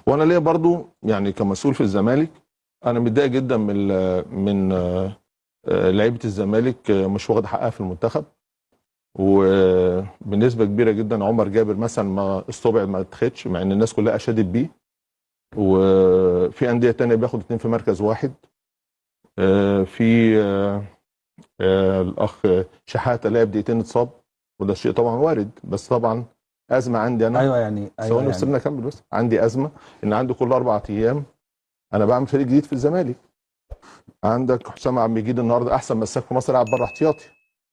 وانا ليا برضو يعني كمسؤول في الزمالك، انا متضايق جدا من لعيبه الزمالك مش واخد حقها في المنتخب. وبنسبه كبيره جدا عمر جابر مثلا ما استبعد، ما اتخدش، مع ان الناس كلها اشادت بيه. وفي انديه تانية بياخد اتنين في مركز واحد. في الاخ شحاته لعب دقيقتين اتصاب، وده شيء طبعا وارد، بس طبعا ازمه عندي انا. ايوه يعني ثواني بس سيبني اكمل. بس عندي ازمه ان عندي كل 4 ايام انا بعمل فريق جديد في الزمالك. عندك حسام عبد المجيد النهارده احسن مساك في مصر، لعب بره احتياطي.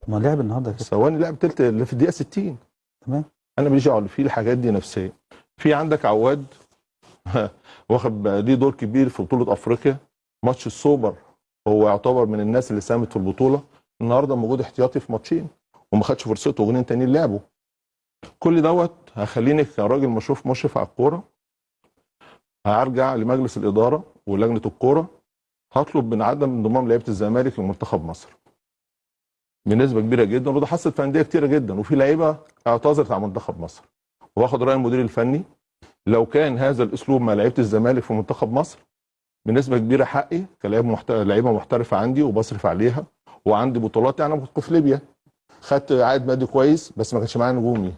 ما لعب النهارده كده. ثواني، لعب تلت اللي في الدقيقه 60. تمام. انا ماليش دعوه، في الحاجات دي نفسيه. في عندك عواد واخد ليه دور كبير في بطوله افريقيا، ماتش السوبر. هو يعتبر من الناس اللي ساهمت في البطوله. النهارده موجود احتياطي في ماتشين وما خدش فرصته، وغنين تانيين لعبوا. كل دوت هخليني كراجل مشرف على الكوره، هرجع لمجلس الاداره ولجنه الكوره، هطلب من عدم انضمام لعيبه الزمالك لمنتخب مصر بنسبه كبيره جدا. وده حصل في انديه كتيره جدا، وفي لعيبه اعتذرت عن منتخب مصر. واخد راي المدير الفني، لو كان هذا الاسلوب مع لعيبه الزمالك في منتخب مصر، بنسبه كبيره حقي لعيبه محترفه عندي وبصرف عليها وعندي بطولات. يعني انا كنت في ليبيا، خدت عائد مادي كويس، بس ما كانش معايا نجومي.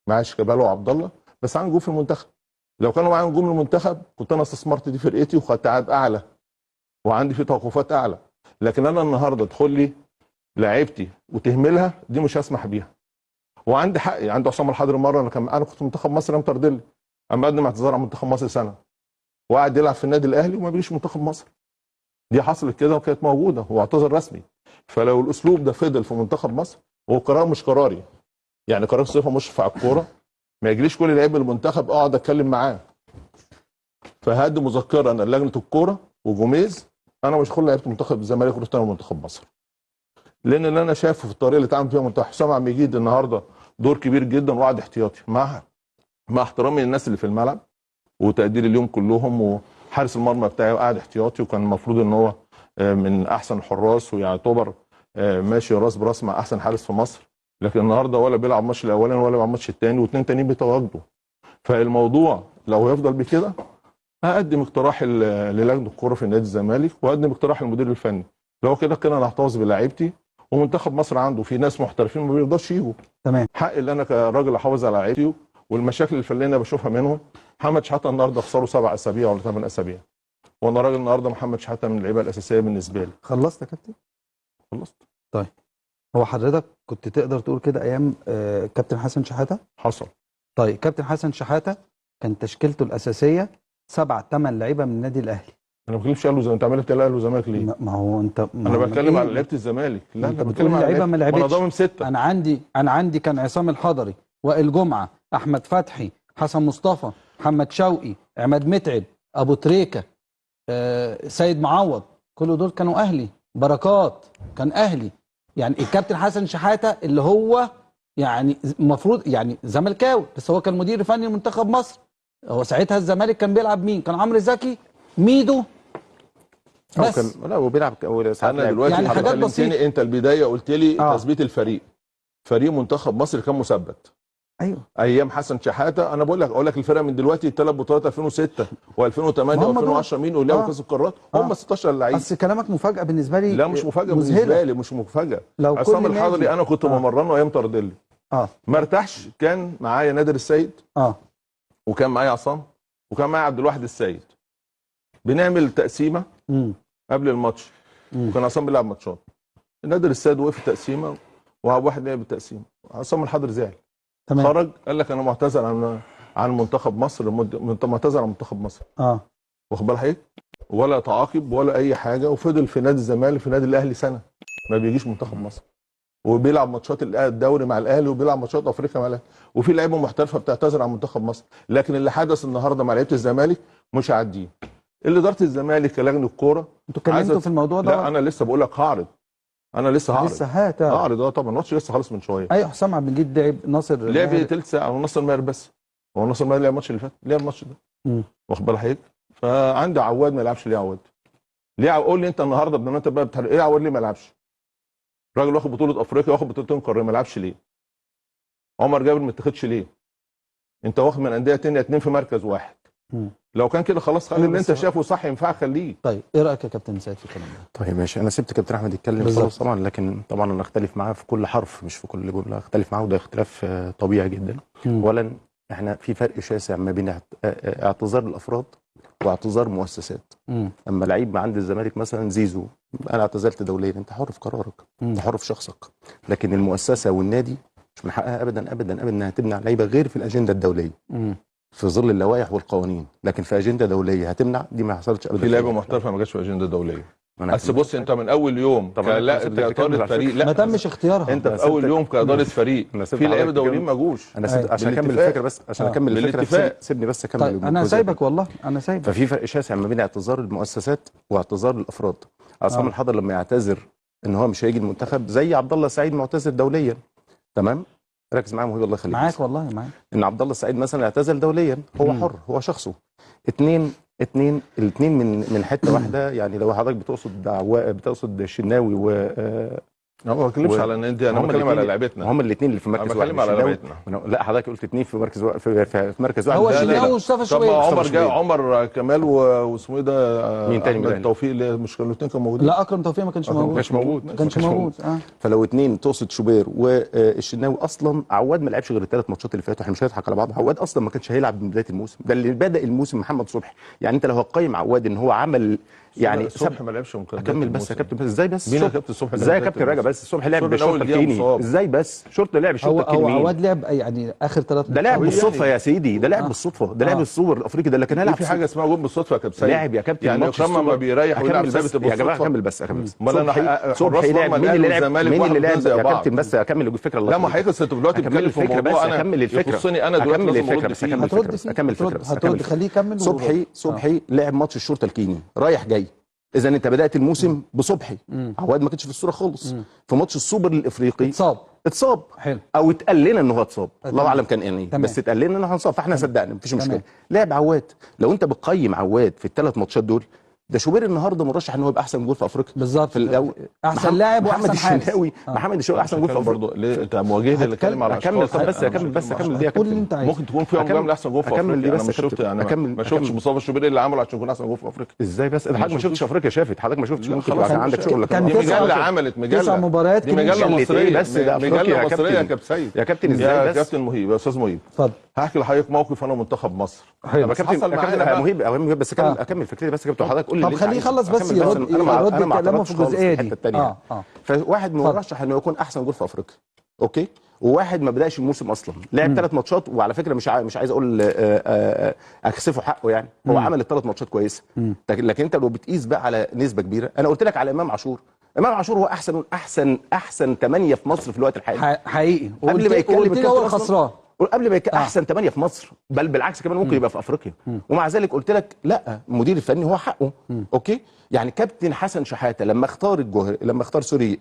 معايا شيكابالا وعبد الله، بس عندي نجوم في المنتخب. لو كانوا معايا نجوم المنتخب كنت انا استثمرت دي فرقتي وخدت عائد اعلى وعندي في توقفات اعلى. لكن انا النهارده ادخل لي لعيبتي وتهملها، دي مش هسمح بيها. وعندي حقي. عند عصام الحضري مره، انا كنت في منتخب مصر، قام طردلي، اما قدم اعتذار عن منتخب مصر سنه، وقعد يلعب في النادي الاهلي وما بيجيش منتخب مصر. دي حصلت كده وكانت موجوده واعتذر رسمي. فلو الاسلوب ده فضل في منتخب مصر، هو قرار مش قراري، يعني قرار صفه مشرف على الكوره، ما يجريش كل لعيب المنتخب اقعد اتكلم معاه. فهدي مذكره انا لجنه الكوره وجوميز، انا مش هدخل لعيبه منتخب الزمالك ورحت انا منتخب مصر. لان اللي انا شايفه في الطريقه اللي اتعامل فيها منتخب حسام عبد المجيد النهارده دور كبير جدا وقعد احتياطي، مع احترامي للناس اللي في الملعب وتقديري اليوم كلهم. وحارس المرمى بتاعي قاعد احتياطي، وكان المفروض ان هو من احسن الحراس، ويعتبر ماشي راس براس مع احسن حارس في مصر. لكن النهارده ولا بيلعب الماتش الاولاني ولا بيلعب الماتش الثاني، واثنين تانيين بيتواجدوا. فالموضوع لو هيفضل بكده، هقدم اقتراح للجنه الكوره في نادي الزمالك، واقدم اقتراح للمدير الفني. لو كده انا هحتفظ بلاعيبتي، ومنتخب مصر عنده في ناس محترفين ما بيرضاش يجوا. تمام. حق اللي انا كراجل احافظ على لعيبتي. والمشاكل الفنيه اللي انا بشوفها منهم، محمد شحاته النهارده خسروا 7 اسابيع ولا 8 اسابيع، وانا راجل النهارده محمد شحاته من اللعيبه الاساسيه بالنسبه لي. خلصت يا كابتن؟ خلصت. طيب، هو حضرتك كنت تقدر تقول كده ايام كابتن حسن شحاته؟ حصل. طيب، كابتن حسن شحاته كان تشكيلته الاساسيه 7 8 لعيبه من النادي الاهلي. انا ما بتكلمش قالوا زي انت عمال تقول اهلي وزمالك ليه؟ ما هو انت، انا بتكلم على لعيبه الزمالك. لا انت لا، بتقول بتكلم على اللعيبه ما لعبتش. انا ضامن 6. انا عندي كان عصام الحضري، وائل جمعه، احمد فتحي، حسن مصطفى، محمد شوقي، عماد متعب، ابو تريكه، سيد معوض، كل دول كانوا اهلي. بركات كان اهلي. يعني الكابتن حسن شحاته اللي هو يعني المفروض يعني زملكاوي، بس هو كان مدير فني لمنتخب مصر. هو ساعتها الزمالك كان بيلعب مين؟ كان عمرو زكي، ميدو، بس. لا وبيلعب انا دلوقتي يعني حاجات بسيطه. انت البدايه قلت لي تثبيت الفريق. فريق منتخب مصر كان مثبت. ايوه. ايام حسن شحاته. انا اقول لك الفرقه من دلوقتي 3 بطولات 2006 و2008 و2010 مين ولعبوا كاس القارات؟ هم 16 لعيب. بس كلامك مفاجاه بالنسبه لي. لا مش مفاجاه بالنسبه لي، مش مفاجاه. عصام الحضري انا كنت بمرنه ايام طردلي. ما ارتاحش. كان معايا نادر السيد، وكان معايا عصام، وكان معايا عبد الواحد السيد. بنعمل تقسيمه قبل الماتش، وكان عصام بيلعب ماتشات. نادر السيد وقف التقسيمه، وعبد الواحد لعب التقسيمه. عصام الحضري زعل. تمام. خرج قال لك انا معتذر عن منتخب مصر، معتذر عن منتخب مصر. واخد بالك حضرتك؟ ولا تعاقب ولا اي حاجه، وفضل في نادي الزمالك في نادي الاهلي سنه ما بيجيش منتخب مصر، وبيلعب ماتشات الدوري مع الاهلي، وبيلعب ماتشات افريقيا مع الاهلي، وفي لعيبه محترفه بتعتذر عن منتخب مصر. لكن اللي حدث النهارده مع لعيبه الزمالك مش هعديه. اللي اداره الزمالك كلجنه الكوره، انتوا اتكلمتوا في الموضوع ده؟ لا انا لسه بقول لك هعرض. انا لسه هعرض. لسه هعرض. طبعا الماتش لسه خالص من شويه. ايوه، حسام عبد المجيد لعب، ناصر لعب تلت ساعه، وناصر ماهر بس. هو ناصر ماهر لعب الماتش اللي فات، لعب الماتش ده. واخد بالك حضرتك؟ فعندي عواد ما يلعبش. ليه عواد؟ ليه قول لي انت النهارده بدل ما انت بقى ايه عواد ليه ما يلعبش؟ راجل واخد بطوله افريقيا واخد بطولتين قاريه، ما يلعبش ليه؟ عمر جابر ما اتخدش ليه؟ انت واخد من انديه ثانيه 2 في مركز واحد. لو كان كده خلاص خلي اللي انت شايفه صح ينفع خليه. طيب ايه رايك يا كابتن سيد في الكلام ده؟ طيب ماشي، انا سبت كابتن احمد يتكلم خلاص طبعا، لكن طبعا انا اختلف معاه في كل حرف مش في كل جمله، اختلف معاه وده اختلاف طبيعي جدا. اولا احنا في فرق شاسع ما بين اعتذار الافراد واعتذار مؤسسات. اما لعيب عند الزمالك مثلا زيزو، انا اعتزلت دوليا، انت حر في قرارك، انت حر في شخصك، لكن المؤسسه والنادي مش من حقها ابدا ابدا ابدا انها تمنع لعيبه غير في الاجنده الدوليه في ظل اللوائح والقوانين، لكن في اجنده دوليه هتمنع، دي ما حصلتش ابدا. في لعيبه محترفه ما جاتش في اجنده دوليه. بس بص انت من اول يوم كاداره فريق ما تمش اختيارها، انت في اول يوم كاداره فريق في لعيبه دوليين ما جوش. انا عشان اكمل الفكره بس، عشان اكمل الفكره سيبني بس اكمل. طيب انا سايبك والله، انا سايبك. ففي فرق شاسع ما بين اعتذار المؤسسات واعتذار الافراد. عصام الحضر لما يعتذر ان هو مش هيجي المنتخب، زي عبد الله السعيد معتذر دوليا، تمام؟ ركز معايا مهيب الله يخليك. معاك والله معاك. ان عبد الله السعيد مثلا اعتزل دوليا، هو حر، هو شخصه. الاثنين من حته واحده. يعني لو حضرتك بتقصد الشناوي انا ما بتكلمش على ان انت، انا بتكلم على لعيبتنا. هم الاثنين اللي في مركز واحد. انا بتكلم على لعيبتنا. لا حضرتك قلت اثنين في مركز في مركز واحد. هو الشناوي ومصطفى شوبير. عمر كمال واسمه ايه ده، مين تاني؟ احمد توفيق، اللي مش كانوا الاثنين كانوا موجودين؟ لا اكرم توفيق ما كانش موجود. فلو اثنين تقصد شوبير والشناوي، اصلا عواد ما لعبش غير الثلاث ماتشات اللي فاتوا، احنا مش هنضحك على بعض، عواد اصلا ما كانش هيلعب من بدايه الموسم، ده اللي بدا الموسم محمد صبحي. يعني انت لو هتقيم عواد ان هو عمل يعني صبحي ما لعبش مقدمه. اكمل بس يا كابتن، ازاي بس؟ مين يا كابتن صبحي؟ ازاي يا كابتن راجع بس؟ صبحي لعب بالشوط الكليني، ازاي بس؟ شوط لعب الشوط الكليني. هو عواد لعب يعني اخر 3 ده لعب بالصدفه يا سيدي، ده لعب بالصدفه، ده لعب السوبر الافريقي ده اللي كان هيلعب. في حاجه اسمها جول بالصدفه يا كابتن؟ لاعب يا كابتن يعني قمه ما بيريح ويلعب ثابت بالصدفه. يا جماعه اكمل بس امال انا صبحي لعب، مين اللي لعب يا كابتن؟ بس اكمل الفكره. لا ما حضرتك انت دلوقتي بتتكلم في موضوع، انا اكمل الفكره، يخصني انا دلوقتي اكمل الفكره بس اكمل الفكره بس هترد، خليه يكمل. صبحي لعب ماتش الشرطه الكيني رايح جاي. اذا انت بدات الموسم بصبحي، عواد ما كانش في الصوره خالص. في ماتش السوبر الافريقي اتصاب حلو، او اتقال لنا انه اتصاب، الله اعلم كان ايه، بس اتقال لنا انه هنصاب، فاحنا صدقنا مفيش مشكله. لعب عواد، لو انت بتقيم عواد في الثلاث ماتشات دول، ده شوبير النهارده مرشح ان هو يبقى احسن جول في افريقيا بالظبط، في احسن لاعب واحسن حارس. محمد الشناوي احسن جول في افريقيا برضه. ليه انت مواجهني اللي اتكلم على اكمل بس اكمل دي يا كابتن. ممكن تكون في مجامله احسن جول في افريقيا. انا مش شفت، يعني ما شفتش مصطفى شوبير اللي عمله عشان يكون احسن جول في افريقيا. ازاي بس؟ حضرتك ما شفتش افريقيا، شافت حضرتك ما شفتش، ممكن يبقى عندك شغل. كان مجله عملت 9 مباريات، دي مجله مصريه بس، ده مجله مصريه يا كابتن سيد. يا كابتن ازاي بس؟ يا كابتن مهيب، يا استاذ مهيب، اتفضل. هحكي لحضرتك موقف انا منتخب مصر. يا كابتن مهيب بس اكمل فكرتي بس يا كابتن. حضرتك قول لي طب خليه يخلص بس يرد كلامه في الجزئيه دي. فواحد مرشح انه يكون احسن جول في افريقيا، اوكي، وواحد ما بداش الموسم اصلا، لعب 3 ماتشات، وعلى فكره مش عايز اقول اكسفه حقه، يعني هو عمل ال3 ماتشات كويسه، لكن انت لو بتقيس بقى على نسبه كبيره، انا قلت لك على امام عاشور هو احسن 8 في مصر في الوقت الحالي حقيقي، قبل ما يتكلم هو الخسران، قبل ما احسن 8 في مصر، بل بالعكس كمان ممكن يبقى في افريقيا. ومع ذلك قلت لك لا، المدير الفني هو حقه. اوكي، يعني كابتن حسن شحاته لما اختار سوري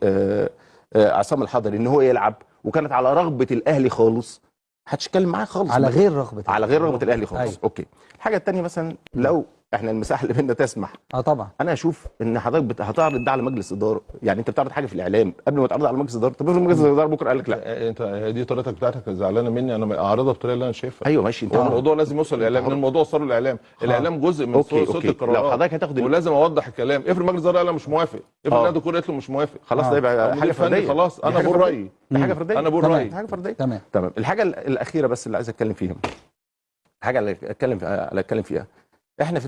عصام الحضري ان هو يلعب، وكانت على رغبه الاهلي خالص، محدش اتكلم معاه خالص، على غير رغبه الاهلي خالص. أيوه. اوكي، الحاجه الثانيه مثلا لو احنا المساحه اللي بيننا تسمح، طبعا انا اشوف ان حضرتك هتعرض ده على مجلس اداره، يعني انت بتعرض حاجه في الاعلام قبل ما تعرضها على مجلس اداره. طب مجلس الاداره بكره قال لك لا، انت دي طريقتك بتاعتك زعلانه مني، انا اعرضها بالطريقه اللي انا شايفها. ايوه ماشي، انت الموضوع لازم يوصل للاعلام، الموضوع وصل للاعلام، الاعلام جزء من صوت القرارات. لو حضرتك هتاخد ولازم اوضح الكلام. افرض مجلس الاداره قال انا مش موافق، افرض نادي الكوره قالت له مش موافق، خلاص ده يبقى حاجه فرديه. خلاص انا بقول رايي، حاجه فرديه، انا بقول رايي، حاجه فرديه. تمام. الحاجه الاخيره بس اللي عايز اتكلم فيها، حاجه اللي اتكلم فيها، احنا في